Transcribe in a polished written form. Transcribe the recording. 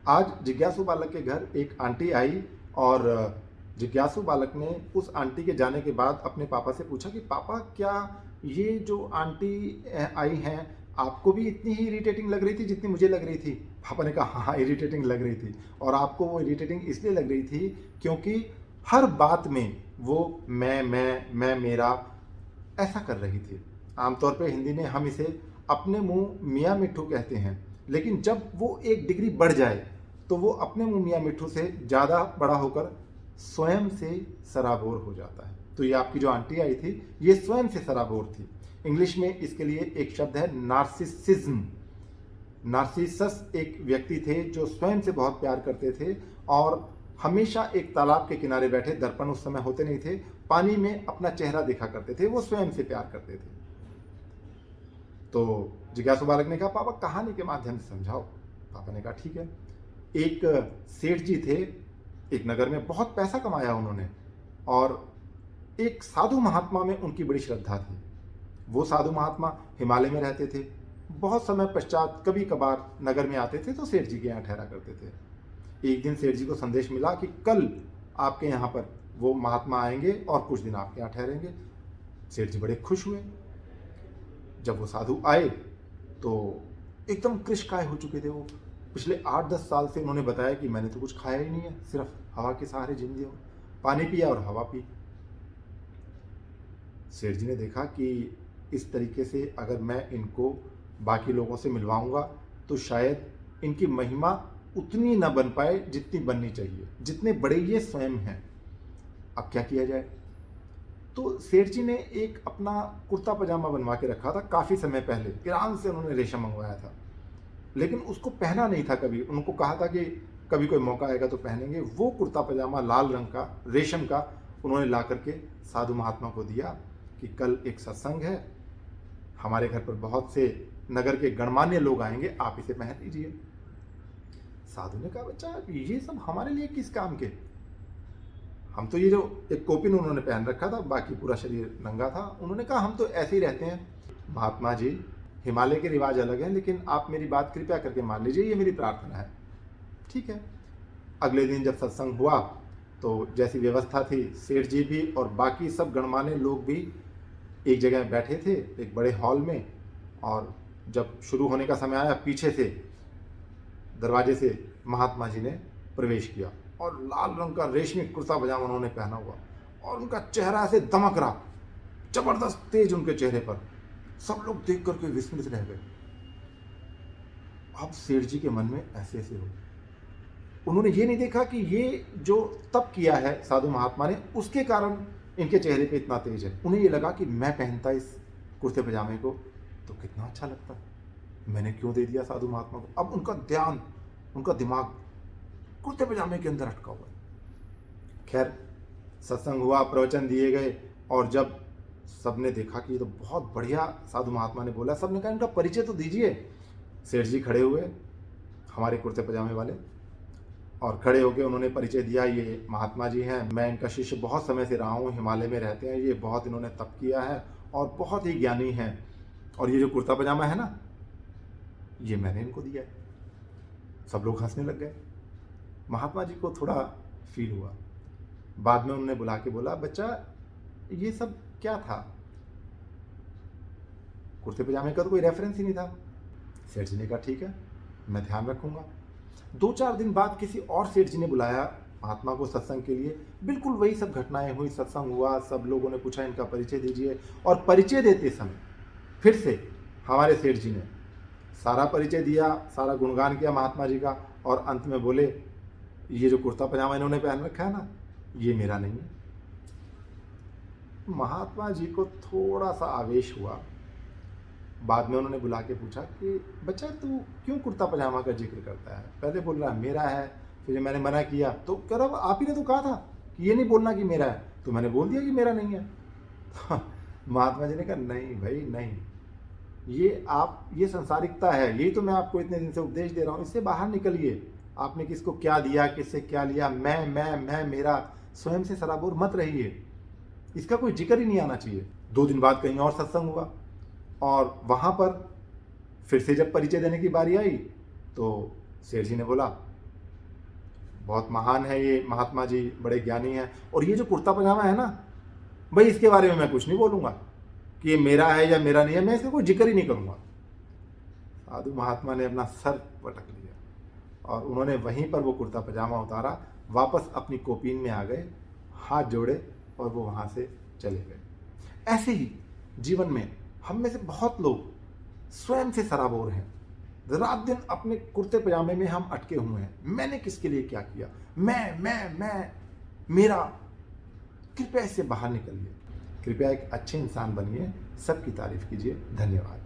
आज जिज्ञासु बालक के घर एक आंटी आई और जिज्ञासु बालक ने उस आंटी के जाने के बाद अपने पापा से पूछा कि पापा क्या ये जो आंटी आई हैं आपको भी इतनी ही इरिटेटिंग लग रही थी जितनी मुझे लग रही थी। पापा ने कहा हाँ इरिटेटिंग लग रही थी और आपको वो इरिटेटिंग इसलिए लग रही थी क्योंकि हर बात में वो मैं मेरा ऐसा कर रही थी। आमतौर पे हिंदी में हम इसे अपने मुंह मियाँ मिट्ठू कहते हैं, लेकिन जब वो एक डिग्री बढ़ जाए तो वो अपने मुंह मियाँ मिट्ठू से ज़्यादा बड़ा होकर स्वयं से सराबोर हो जाता है। तो ये आपकी जो आंटी आई थी ये स्वयं से सराबोर थी। इंग्लिश में इसके लिए एक शब्द है नार्सिसिज्म। नार्सिसस एक व्यक्ति थे जो स्वयं से बहुत प्यार करते थे और हमेशा एक तालाब के किनारे बैठे, दर्पण उस समय होते नहीं थे, पानी में अपना चेहरा देखा करते थे, वो स्वयं से प्यार करते थे। तो जिज्ञासु बालक ने कहा पापा कहानी के माध्यम से समझाओ। पापा ने कहा ठीक है। एक सेठ जी थे एक नगर में, बहुत पैसा कमाया उन्होंने और एक साधु महात्मा में उनकी बड़ी श्रद्धा थी। वो साधु महात्मा हिमालय में रहते थे। बहुत समय पश्चात कभी कभार नगर में आते थे तो सेठ जी के यहाँ ठहरा करते थे। एक दिन सेठ जी को संदेश मिला कि कल आपके यहाँ पर वो महात्मा आएंगे और कुछ दिन आपके यहाँ ठहरेंगे। सेठ जी बड़े खुश हुए। जब वो साधु आए तो एकदम कृशकाय हो चुके थे वो। पिछले 8-10 साल से उन्होंने बताया कि मैंने तो कुछ खाया ही नहीं है, सिर्फ हवा के सहारे जिंदगी हो, पानी पिया और हवा पी। सेठ जी ने देखा कि इस तरीके से अगर मैं इनको बाकी लोगों से मिलवाऊंगा तो शायद इनकी महिमा उतनी न बन पाए जितनी बननी चाहिए, जितने बड़े ये स्वयं हैं। अब क्या किया जाए? तो सेठ जी ने एक अपना कुर्ता पजामा बनवा के रखा था काफ़ी समय पहले, ईरान से उन्होंने रेशम मंगवाया था, लेकिन उसको पहना नहीं था कभी। उनको कहा था कि कभी कोई मौका आएगा तो पहनेंगे। वो कुर्ता पजामा लाल रंग का रेशम का उन्होंने ला करके साधु महात्मा को दिया कि कल एक सत्संग है, हमारे घर पर बहुत से नगर के गणमान्य लोग आएंगे, आप इसे पहन लीजिए। साधु ने कहा बच्चा ये सब हमारे लिए किस काम के? हम तो ये जो एक कोपिन उन्होंने पहन रखा था, बाकी पूरा शरीर नंगा था। उन्होंने कहा हम तो ऐसे ही रहते हैं। महात्मा जी हिमालय के रिवाज अलग हैं, लेकिन आप मेरी बात कृपया करके मान लीजिए, ये मेरी प्रार्थना है। ठीक है। अगले दिन जब सत्संग हुआ तो जैसी व्यवस्था थी, सेठ जी भी और बाकी सब गणमान्य लोग भी एक जगह बैठे थे एक बड़े हॉल में, और जब शुरू होने का समय आया पीछे से दरवाजे से महात्मा जी ने प्रवेश किया और लाल रंग का रेशमी कुर्ता पजामा उन्होंने पहना हुआ और उनका चेहरा ऐसे दमक रहा, जबरदस्त तेज उनके चेहरे पर। सब लोग देख करके विस्मित रह गए। अब सेठ जी के मन में ऐसे ऐसे हो, उन्होंने ये नहीं देखा कि ये जो तप किया है साधु महात्मा ने उसके कारण इनके चेहरे पे इतना तेज है। उन्हें ये लगा कि मैं पहनता इस कुर्ते पजामे को तो कितना अच्छा लगता, मैंने क्यों दे दिया साधु महात्मा को। अब उनका ध्यान, उनका दिमाग कुर्ते पजामे के अंदर अटका हुआ है। खैर सत्संग हुआ, प्रवचन दिए गए और जब सबने देखा कि ये तो बहुत बढ़िया साधु महात्मा ने बोला, सबने कहा इनका परिचय तो दीजिए। सेठ जी खड़े हुए हमारे कुर्ते पजामे वाले और खड़े होकर उन्होंने परिचय दिया, ये महात्मा जी हैं, मैं इनका शिष्य बहुत समय से रहा हूँ, हिमालय में रहते हैं, ये बहुत इन्होंने तप किया है और बहुत ही ज्ञानी हैं, और ये जो कुर्ता पजामा है ना ये मैंने इनको दिया है। सब लोग हंसने लग गए। महात्मा जी को थोड़ा फील हुआ। बाद में उन्होंने बुला के बोला बच्चा ये सब क्या था? कुर्ते पजामे का तो कोई रेफरेंस ही नहीं था। सेठ जी ने कहा ठीक है मैं ध्यान रखूंगा। 2-4 दिन बाद किसी और सेठ जी ने बुलाया महात्मा को सत्संग के लिए। बिल्कुल वही सब घटनाएं हुई, सत्संग हुआ, सब लोगों ने पूछा इनका परिचय दीजिए, और परिचय देते समय फिर से हमारे सेठ जी ने सारा परिचय दिया, सारा गुणगान किया महात्मा जी का, और अंत में बोले ये जो कुर्ता पजामा इन्होंने पहन रखा है ना ये मेरा नहीं है। महात्मा जी को थोड़ा सा आवेश हुआ। बाद में उन्होंने बुला के पूछा कि बच्चा तू क्यों कुर्ता पजामा का जिक्र करता है? पहले बोल रहा है मेरा है, फिर जब मैंने मना किया तो कह रहा आप ही ने तो कहा था कि ये नहीं बोलना कि मेरा है, तो मैंने बोल दिया कि मेरा नहीं है। महात्मा जी ने कहा नहीं भाई नहीं, ये संसारिकता है, यही तो मैं आपको इतने दिन से उपदेश दे रहा हूँ, इससे बाहर निकलिए। आपने किसको क्या दिया, किससे क्या लिया, मैं मेरा, स्वयं से सराबोर मत रहिए, इसका कोई जिक्र ही नहीं आना चाहिए। 2 दिन बाद कहीं और सत्संग हुआ और वहाँ पर फिर से जब परिचय देने की बारी आई तो सेठ जी ने बोला बहुत महान है ये महात्मा जी, बड़े ज्ञानी हैं। और ये जो कुर्ता पजामा है ना भाई, इसके बारे में मैं कुछ नहीं बोलूँगा कि ये मेरा है या मेरा नहीं है, मैं इसका कोई जिक्र ही नहीं करूँगा। साधु महात्मा ने अपना सर पटक लिया और उन्होंने वहीं पर वो कुर्ता पजामा उतारा, वापस अपनी कोपीन में आ गए, हाथ जोड़े और वो वहाँ से चले गए। ऐसे ही जीवन में हम में से बहुत लोग स्वयं से सराबोर हैं। रात दिन अपने कुर्ते पजामे में हम अटके हुए हैं। मैंने किसके लिए क्या किया, मैं मेरा। कृपया इससे बाहर निकलिए, कृपया एक अच्छे इंसान बनिए, सबकी तारीफ कीजिए। धन्यवाद।